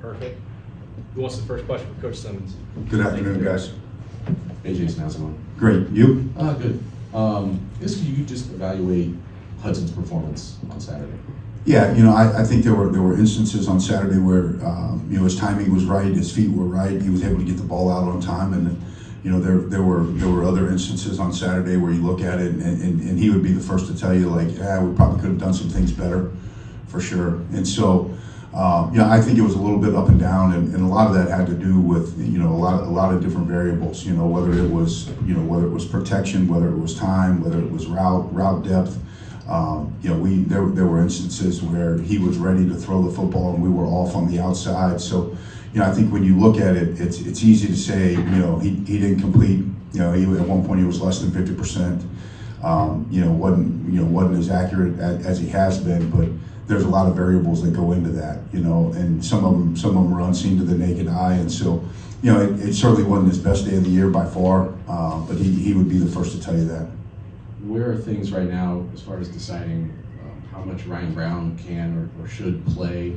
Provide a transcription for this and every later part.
Perfect. Who wants the first question for Coach Simmons? Good afternoon, guys. Hey, Jason, how's it going? Great. You? Good. Can you just evaluate Hudson's performance on Saturday? Yeah, I think there were instances on Saturday where his timing was right, his feet were right, he was able to get the ball out on time, and there were other instances on Saturday where you look at it and he would be the first to tell you we probably could have done some things better, for sure. And so I think it was a little bit up and down, and a lot of that had to do with a lot of different variables. Whether it was protection, whether it was time, whether it was route depth. There were instances where he was ready to throw the football and we were off on the outside. So, I think when you look at it, it's easy to say, he didn't complete. At one point he was less than 50%. Wasn't as accurate as he has been, but there's a lot of variables that go into that, and some of them are unseen to the naked eye, and so, it certainly wasn't his best day of the year by far, but he would be the first to tell you that. Where are things right now as far as deciding how much Ryan Brown can or should play?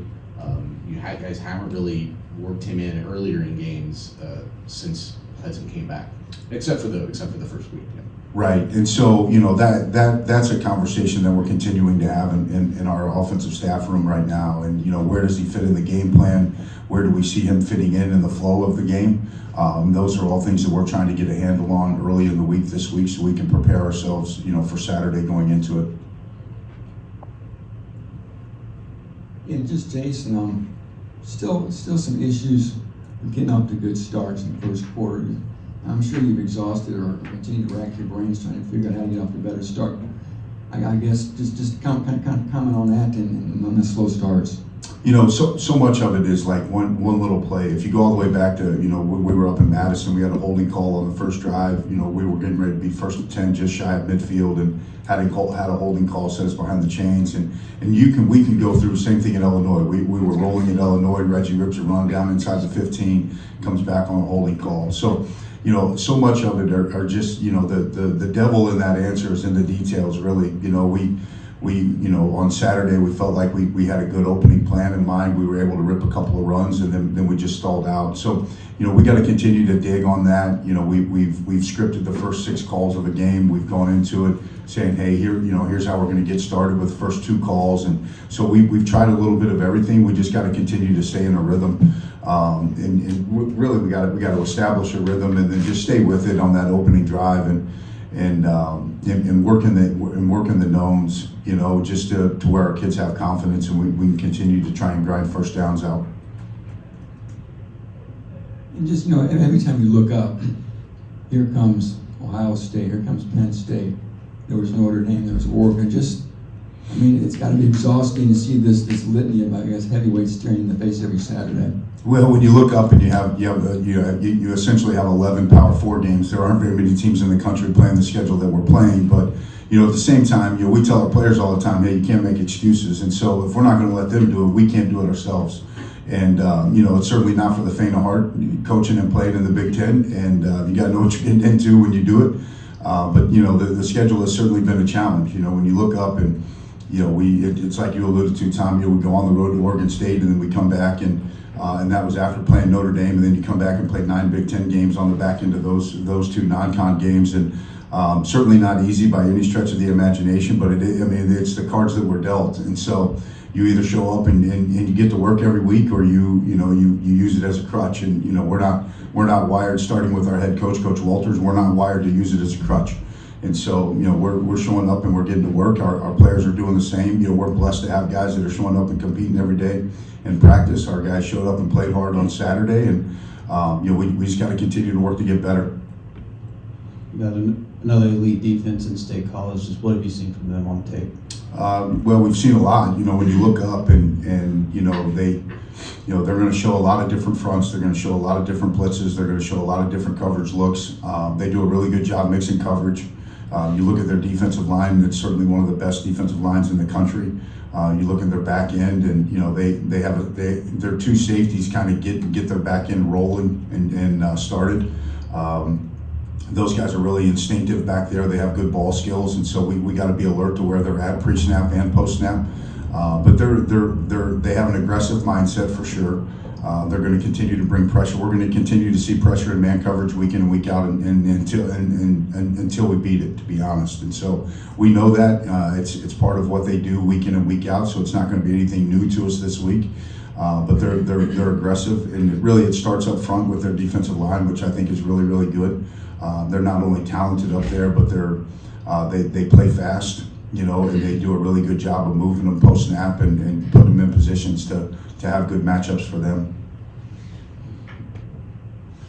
You guys haven't really worked him in earlier in games since Hudson came back, except for the first week. Yeah. Right, and so that's a conversation that we're continuing to have in our offensive staff room right now. And where does he fit in the game plan? Where do we see him fitting in the flow of the game? Those are all things that we're trying to get a handle on early in the week this week, so we can prepare ourselves, for Saturday going into it. Yeah, just Jason. Still some issues with getting off to good starts in the first quarter. I'm sure you've exhausted or continue to rack your brains trying to figure out how to get off to a better start. I guess just kind of comment on that and on the slow starts. So much of it is like one little play. If you go all the way back to, we were up in Madison, we had a holding call on the first drive. We were getting ready to be first and 10, just shy of midfield, and had a holding call set us behind the chains. And we can go through the same thing in Illinois. We were rolling in Illinois. Reggie rips a run down inside the 15, comes back on a holding call. So, so much of it are just, the devil in that answer is in the details, really. We on Saturday, we felt like we had a good opening plan in mind. We were able to rip a couple of runs, and then we just stalled out. So, we got to continue to dig on that. We've scripted the first 6 calls of a game. We've gone into it saying, hey, here's how we're going to get started with the first 2 calls. And so we've tried a little bit of everything. We just got to continue to stay in a rhythm. And really, we got to establish a rhythm and then just stay with it on that opening drive and working the knowns, just to where our kids have confidence and we can continue to try and grind first downs out. And just, every time you look up, here comes Ohio State, here comes Penn State, there was Notre Dame, there was Oregon. It's got to be exhausting to see this litany of, I guess, heavyweights staring in the face every Saturday. Well, when you look up and you essentially have 11 Power 4 games, there aren't very many teams in the country playing the schedule that we're playing. But at the same time, we tell our players all the time, hey, you can't make excuses. And so if we're not going to let them do it, we can't do it ourselves. And it's certainly not for the faint of heart. Coaching and playing in the Big Ten, and you got to know what you're getting into when you do it. But the schedule has certainly been a challenge. When you look up and it's like you alluded to, Tom. We go on the road to Oregon State, and then we come back and that was after playing Notre Dame, and then you come back and play 9 Big Ten games on the back end of those 2 non-con games, and certainly not easy by any stretch of the imagination. But it's the cards that were dealt, and so you either show up and you get to work every week, or you use it as a crutch. And we're not wired, starting with our head coach, Coach Walters. We're not wired to use it as a crutch. And so, we're showing up and we're getting to work. Our players are doing the same. We're blessed to have guys that are showing up and competing every day in practice. Our guys showed up and played hard on Saturday, and we just got to continue to work to get better. You got another elite defense in State College. Just what have you seen from them on tape? Well, we've seen a lot. When you look up and they're going to show a lot of different fronts. They're going to show a lot of different blitzes. They're going to show a lot of different coverage looks. They do a really good job mixing coverage. You look at their defensive line; it's certainly one of the best defensive lines in the country. You look at their back end, and their 2 safeties kind of get their back end rolling and started. Those guys are really instinctive back there. They have good ball skills, and so we got to be alert to where they're at pre-snap and post-snap. But they have an aggressive mindset for sure. They're going to continue to bring pressure. We're going to continue to see pressure in man coverage week in and week out until we beat it, to be honest. And so we know that it's part of what they do week in and week out. So it's not going to be anything new to us this week. But they're aggressive, and it starts up front with their defensive line, which I think is really, really good. They're not only talented up there, but they play fast, and they do a really good job of moving them post snap and putting them in positions to have good matchups for them.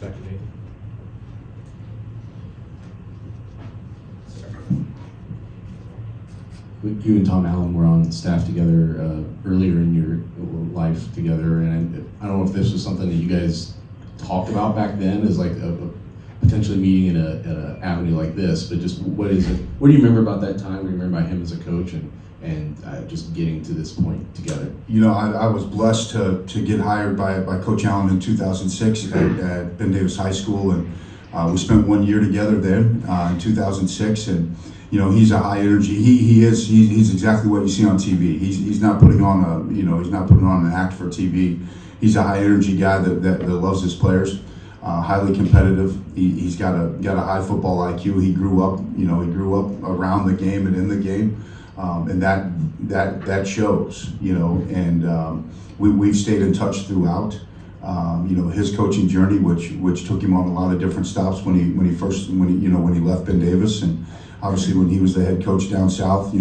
Back to Nathan. You and Tom Allen were on staff together earlier in your life together, and I don't know if this was something that you guys talked about back then as like a potentially meeting in an avenue like this, but just what is it? What do you remember about that time? What do you remember about him as a coach and just getting to this point together? I was blessed to get hired by Coach Allen in 2006 at Penn Davis High School, and we spent 1 year together then in 2006, and he's a high energy. He's exactly what you see on TV. He's not putting on he's not putting on an act for TV. He's a high energy guy that loves his players. Highly competitive. He's got a high football IQ. He grew up around the game and in the game, and that shows. And we've stayed in touch throughout. His coaching journey, which took him on a lot of different stops when he left Ben Davis, and obviously when he was the head coach down south. I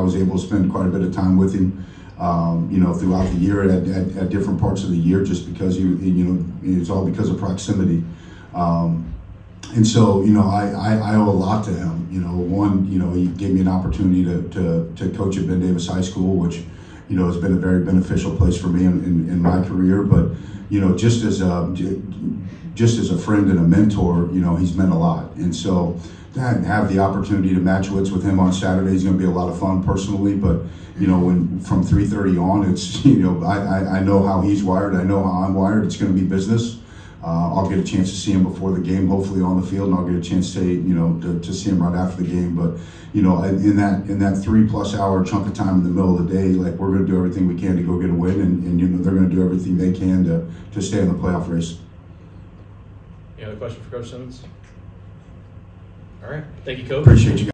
was able to spend quite a bit of time with him. Throughout the year at different parts of the year, just because it's all because of proximity. And so, I owe a lot to him. One, he gave me an opportunity to coach at Ben Davis High School, which, has been a very beneficial place for me in my career. But, just as a friend and a mentor, he's meant a lot. And so to have the opportunity to match wits with him on Saturday is going to be a lot of fun personally. But, when from 3:30 on, it's, I know how he's wired. I know how I'm wired. It's going to be business. I'll get a chance to see him before the game, hopefully on the field, and I'll get a chance to see him right after the game. But in that 3+ hour chunk of time in the middle of the day, like, we're going to do everything we can to go get a win, and they're going to do everything they can to stay in the playoff race. Any other question for Coach Simmons? All right. Thank you, Coach. Appreciate you guys.